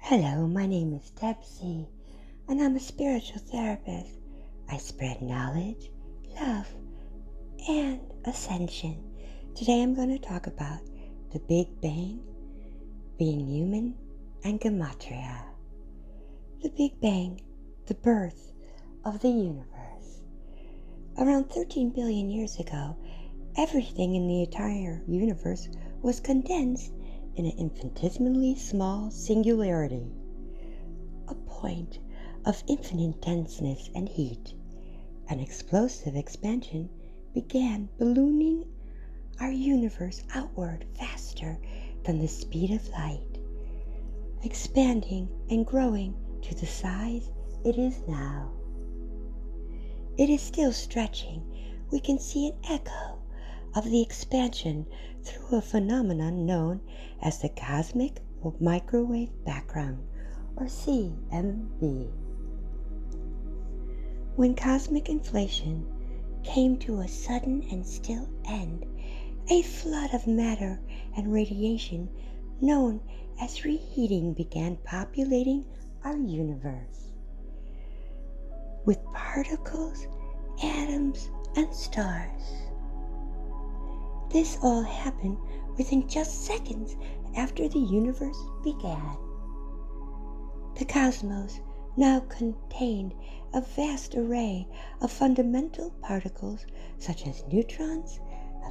Hello, my name is Debsy, and I'm a spiritual therapist. I spread knowledge, love, and ascension. Today I'm going to talk about the Big Bang, being human, and Gematria. The Big Bang, the birth of the universe. Around 13 billion years ago, everything in the entire universe was condensed in an infinitesimally small singularity, a point of infinite denseness and heat. An explosive expansion began ballooning our universe outward faster than the speed of light, expanding and growing to the size it is now. It is still stretching. We can see an echo of the expansion through a phenomenon known as the cosmic microwave background, or CMB. When cosmic inflation came to a sudden and still end, a flood of matter and radiation known as reheating began populating our universe with particles, atoms, and stars. This all happened within just seconds after the universe began. The cosmos now contained a vast array of fundamental particles such as neutrons,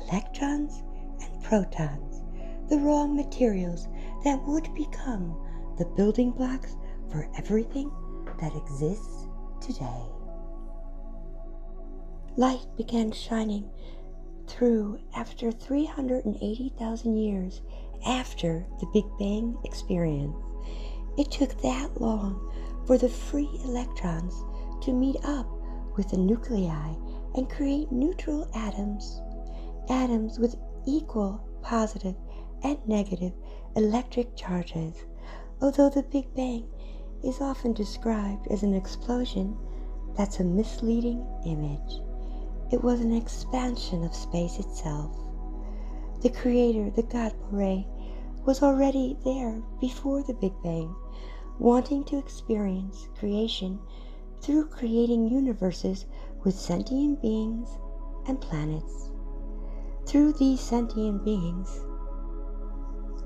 electrons, and protons, the raw materials that would become the building blocks for everything that exists today. Light began shining through after 380,000 years after the Big Bang experience. It took that long for the free electrons to meet up with the nuclei and create neutral atoms, atoms with equal positive and negative electric charges. Although the Big Bang is often described as an explosion, that's a misleading image. It was an expansion of space itself. The Creator, the God Bore, was already there before the Big Bang, wanting to experience creation through creating universes with sentient beings and planets. Through these sentient beings,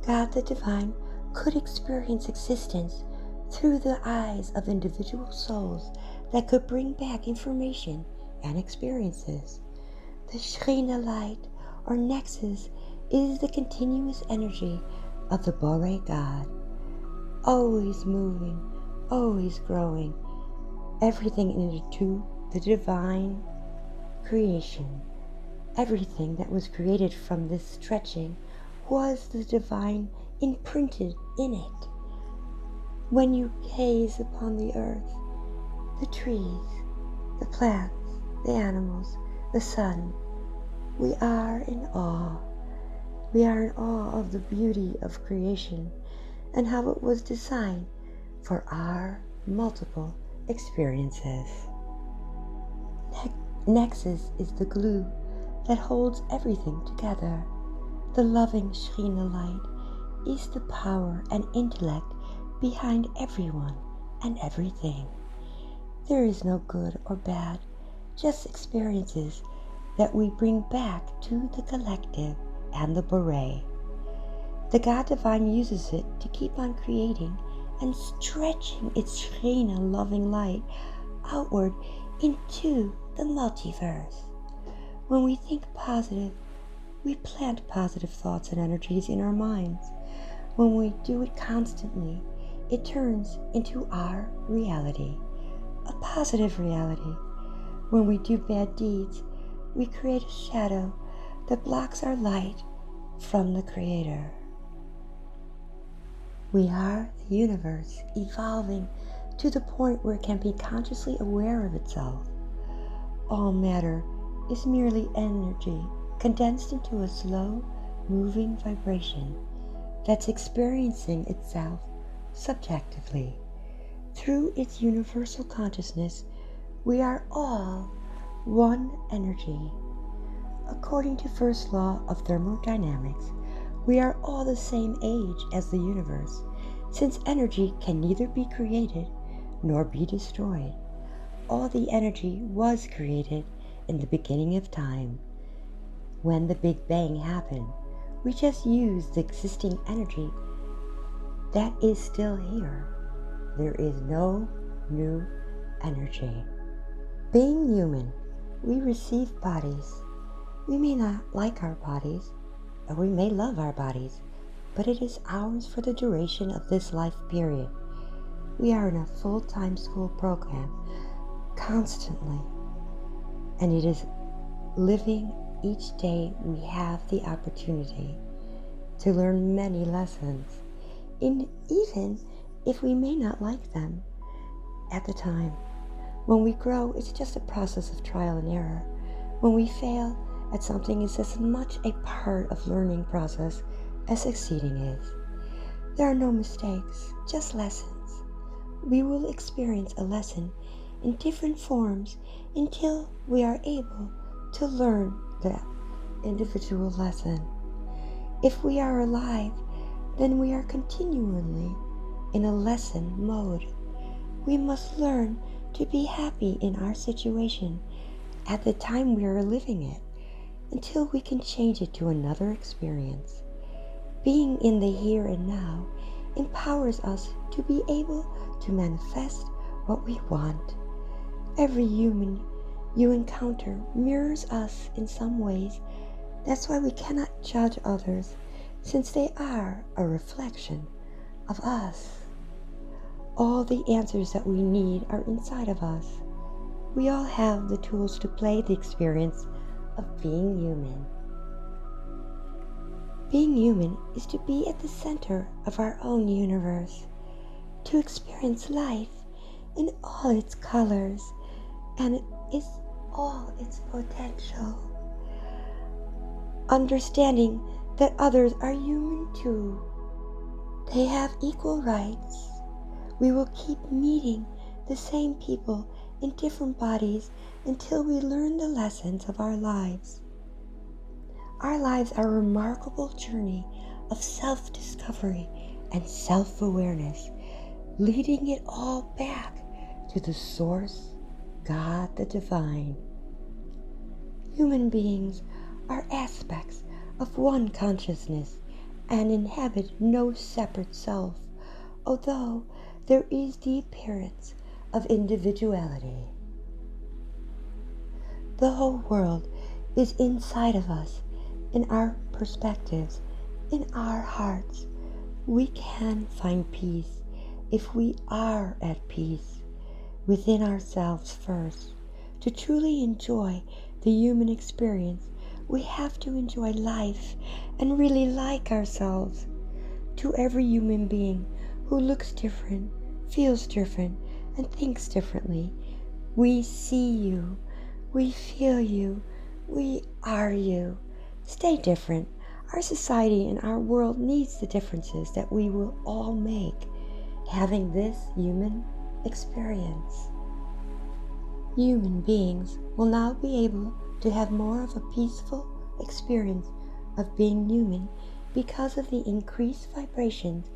God the Divine could experience existence through the eyes of individual souls that could bring back information and experiences. The Shekhinah light, or nexus, is the continuous energy of the Bore God, always moving, always growing, everything into the divine creation. Everything that was created from this stretching was the divine imprinted in it. When you gaze upon the earth, the trees, the plants, the animals, the sun, we are in awe. We are in awe of the beauty of creation and how it was designed for our multiple experiences. Nexus is the glue that holds everything together. The loving Shekhinah light is the power and intellect behind everyone and everything. There is no good or bad, just experiences that we bring back to the collective and the Bore. The God Divine uses it to keep on creating and stretching its Shekhinah loving light outward into the multiverse. When we think positive, we plant positive thoughts and energies in our minds. When we do it constantly, it turns into our reality, a positive reality. When we do bad deeds, we create a shadow that blocks our light from the Creator. We are the universe evolving to the point where it can be consciously aware of itself. All matter is merely energy condensed into a slow, moving vibration that's experiencing itself subjectively. Through its universal consciousness, we are all one energy. According to first law of thermodynamics, we are all the same age as the universe, since energy can neither be created nor be destroyed. All the energy was created in the beginning of time. When the Big Bang happened, we just used the existing energy that is still here. There is no new energy. Being human, we receive bodies. We may not like our bodies, or we may love our bodies, but it is ours for the duration of this life period. We are in a full-time school program constantly, and it is living each day we have the opportunity to learn many lessons, and even if we may not like them at the time. When we grow, it's just a process of trial and error. When we fail at something, it's as much a part of learning process as succeeding is. There are no mistakes, just lessons. We will experience a lesson in different forms until we are able to learn that individual lesson. If we are alive, then we are continually in a lesson mode. We must learn to be happy in our situation at the time we are living it until we can change it to another experience. Being in the here and now empowers us to be able to manifest what we want. Every human you encounter mirrors us in some ways. That's why we cannot judge others, since they are a reflection of us. All the answers that we need are inside of us. We all have the tools to play the experience of being human. Being human is to be at the center of our own universe, to experience life in all its colors and all its potential. Understanding that others are human too. They have equal rights. We will keep meeting the same people in different bodies until we learn the lessons of our lives. Our lives are a remarkable journey of self-discovery and self-awareness, leading it all back to the source, God the Divine. Human beings are aspects of one consciousness and inhabit no separate self, although there is the appearance of individuality. The whole world is inside of us, in our perspectives, in our hearts. We can find peace if we are at peace within ourselves first. To truly enjoy the human experience, we have to enjoy life and really like ourselves. To every human being who looks different, feels different, and thinks differently, we see you, we feel you, we are you. Stay different. Our society and our world needs the differences that we will all make, having this human experience. Human beings will now be able to have more of a peaceful experience of being human because of the increased vibrations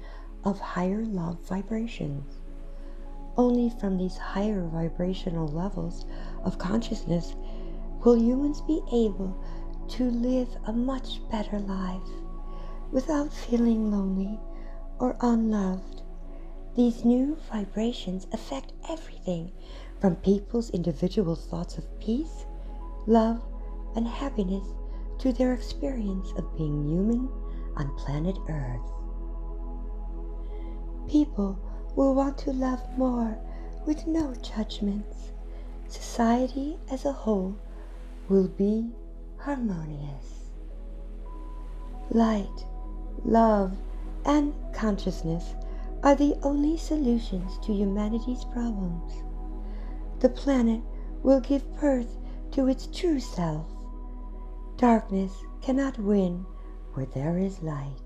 of higher love vibrations. Only from these higher vibrational levels of consciousness will humans be able to live a much better life without feeling lonely or unloved. These new vibrations affect everything from people's individual thoughts of peace, love, and happiness to their experience of being human on planet Earth. People will want to love more with no judgments. Society as a whole will be harmonious. Light, love, and consciousness are the only solutions to humanity's problems. The planet will give birth to its true self. Darkness cannot win where there is light.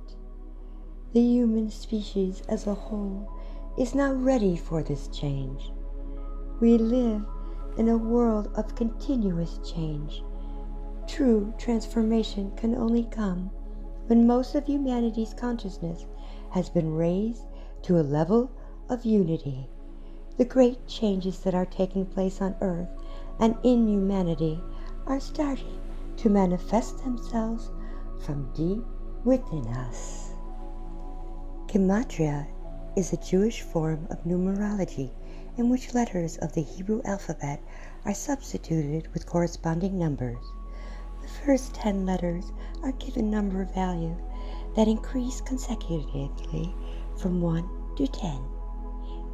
The human species as a whole is now ready for this change. We live in a world of continuous change. True transformation can only come when most of humanity's consciousness has been raised to a level of unity. The great changes that are taking place on earth and in humanity are starting to manifest themselves from deep within us. Gematria is a Jewish form of numerology in which letters of the Hebrew alphabet are substituted with corresponding numbers. The first 10 letters are given number value that increase consecutively from 1 to 10.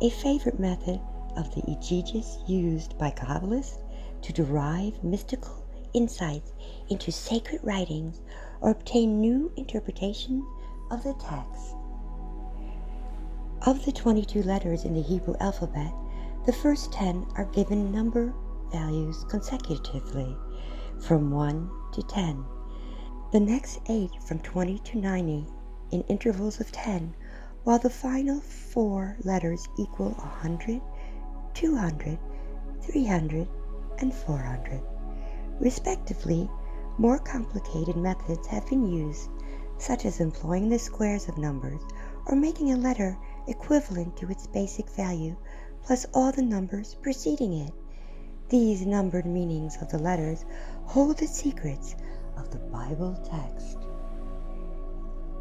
A favorite method of the exegesis used by Kabbalists to derive mystical insights into sacred writings or obtain new interpretations of the text. Of the 22 letters in the Hebrew alphabet, the first 10 are given number values consecutively from 1 to 10. The next 8 from 20 to 90 in intervals of 10, while the final 4 letters equal 100, 200, 300, and 400. Respectively, more complicated methods have been used, such as employing the squares of numbers or making a letter equivalent to its basic value plus all the numbers preceding it. These numbered meanings of the letters hold the secrets of the Bible text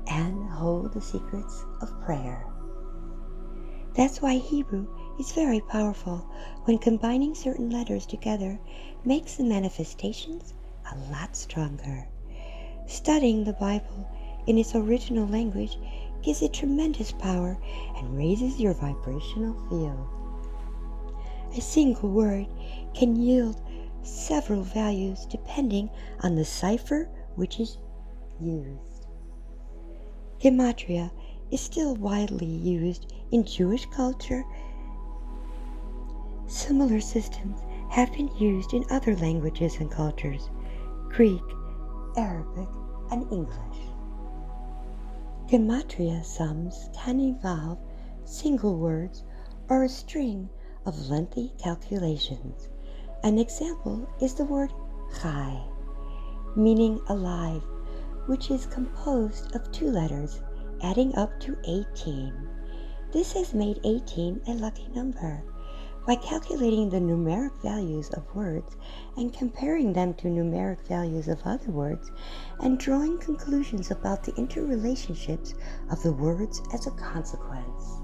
and hold the secrets of prayer. That's why Hebrew is very powerful. When combining certain letters together makes the manifestations a lot stronger. Studying the Bible in its original language gives it tremendous power and raises your vibrational field. A single word can yield several values depending on the cipher which is used. Gematria is still widely used in Jewish culture. Similar systems have been used in other languages and cultures, Greek, Arabic, and English. Gematria sums can involve single words or a string of lengthy calculations. An example is the word chai, meaning alive, which is composed of 2 letters, adding up to 18. This has made 18 a lucky number. By calculating the numeric values of words and comparing them to numeric values of other words and drawing conclusions about the interrelationships of the words as a consequence.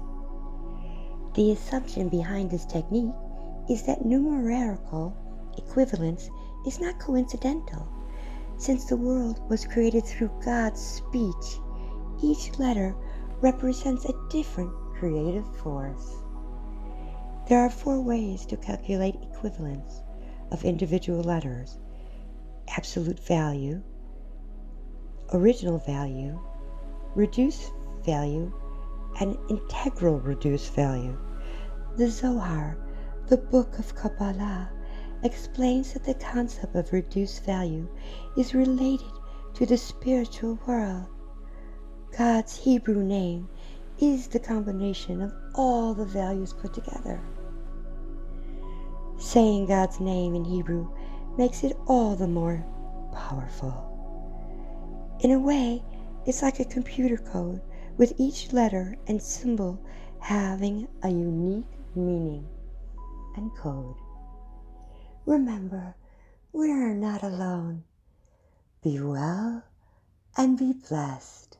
The assumption behind this technique is that numerical equivalence is not coincidental. Since the world was created through God's speech, each letter represents a different creative force. There are 4 ways to calculate equivalence of individual letters: absolute value, original value, reduced value, and integral reduced value. The Zohar, the book of Kabbalah, explains that the concept of reduced value is related to the spiritual world. God's Hebrew name is the combination of all the values put together. Saying God's name in Hebrew makes it all the more powerful. In a way, it's like a computer code, with each letter and symbol having a unique meaning and code. Remember, we are not alone. Be well and be blessed.